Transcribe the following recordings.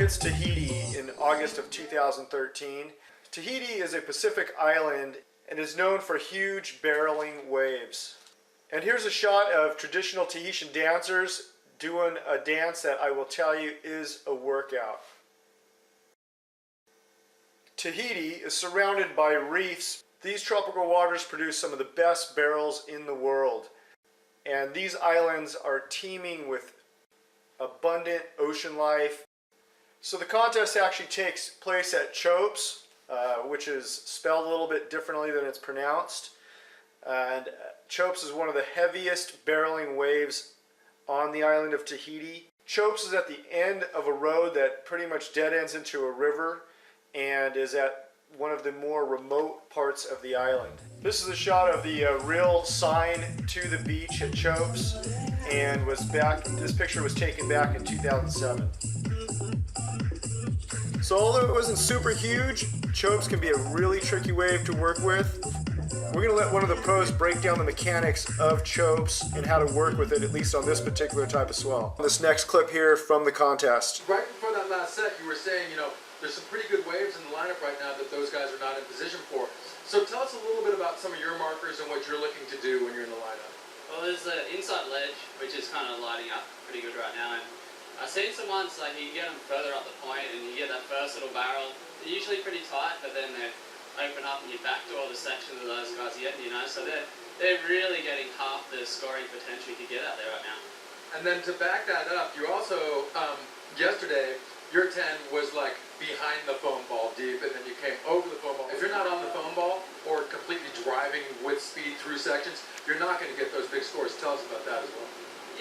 hits Tahiti in August of 2013. Tahiti is a Pacific island and is known for huge barreling waves. And here's a shot of traditional Tahitian dancers doing a dance that I will tell you is a workout. Tahiti is surrounded by reefs. These tropical waters produce some of the best barrels in the world. And these islands are teeming with abundant ocean life. So the contest actually takes place at Chopes, which is spelled a little bit differently than it's pronounced. And Chopes is one of the heaviest barreling waves on the island of Tahiti. Chopes is at the end of a road that pretty much dead ends into a river and is at one of the more remote parts of the island. This is a shot of the real sign to the beach at Chopes, and this picture was taken back in 2007. So although it wasn't super huge, Chopes can be a really tricky wave to work with. We're going to let one of the pros break down the mechanics of Chopes and how to work with it, at least on this particular type of swell. This next clip here from the contest. Right before that last set, you were saying, there's some pretty good waves in the lineup right now that those guys are not in position for. So tell us a little bit about some of your markers and what you're looking to do when you're in the lineup. Well, there's the inside ledge, which is kind of lighting up pretty good right now. And I've seen some ones, like you can get them further up the point and you get that first little barrel. They're usually pretty tight, but then they open up and you backdoor the sections of those guys yet, so they're really getting half the scoring potential you could get out there right now. And then to back that up, you also, yesterday, your 10 was like behind the foam ball deep, and then you came over the foam ball. If you're not on the foam ball or completely driving with speed through sections, you're not going to get those big scores. Tell us about that as well.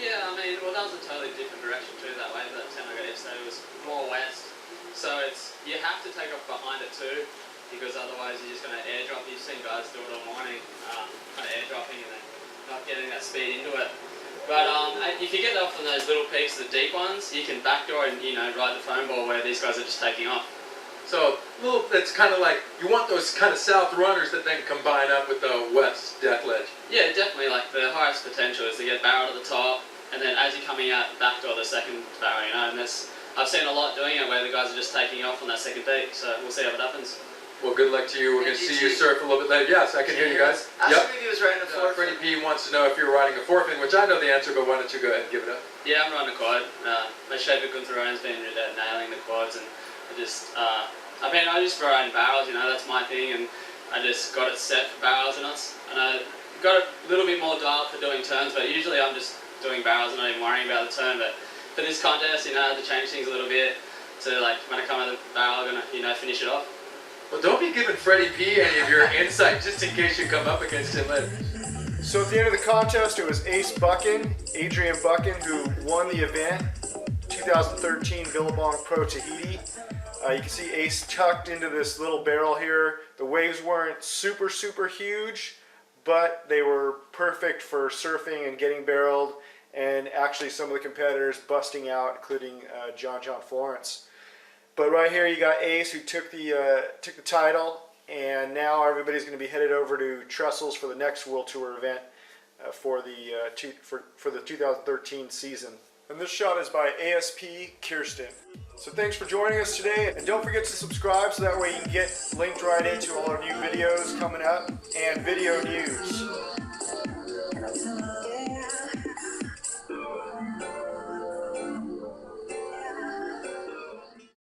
Yeah, well, that was a totally different direction too that way. That 10 I got yesterday was more west. So you have to take off behind it too, because otherwise you're just going to airdrop. You've seen guys do it all morning, kind of airdropping and then not getting that speed into it. But if you get off on those little peaks, the deep ones, you can backdoor and ride the foam ball where these guys are just taking off. So it's kind of like you want those kind of south runners that then combine up with the west death ledge. Yeah, definitely. Like the highest potential is to get barrel to the top, and then as you're coming out, backdoor the second barrel. And I've seen a lot doing it where the guys are just taking off on that second peak. So we'll see how it happens. Well, good luck to you. We're going to see you surf a little bit later. Yes, I can hear you guys. Yep. He was riding a forefin. Freddie P wants to know if you're riding a forefin, which I know the answer, but why don't you go ahead and give it up? Yeah, I'm riding a quad. My shape of Gunther's been nailing the quads, and I just ride in barrels. That's my thing, and I just got it set for barrels, and I got a little bit more dialed for doing turns, but usually I'm just doing barrels and not even worrying about the turn. But for this contest, I had to change things a little bit to when I come out of the barrel, I'm gonna finish it off. Well, don't be giving Freddie P any of your insight just in case you come up against him later. So at the end of the contest, it was Adrian Buchan, who won the event, 2013 Billabong Pro Tahiti. You can see Ace tucked into this little barrel here. The waves weren't super, super huge, but they were perfect for surfing and getting barreled, and actually some of the competitors busting out, including John Florence. But right here you got Ace, who took the title, and now everybody's going to be headed over to Trestles for the next World Tour event for the 2013 season. And this shot is by ASP Kirsten. So thanks for joining us today, and don't forget to subscribe so that way you can get linked right into all our new videos coming up and video news.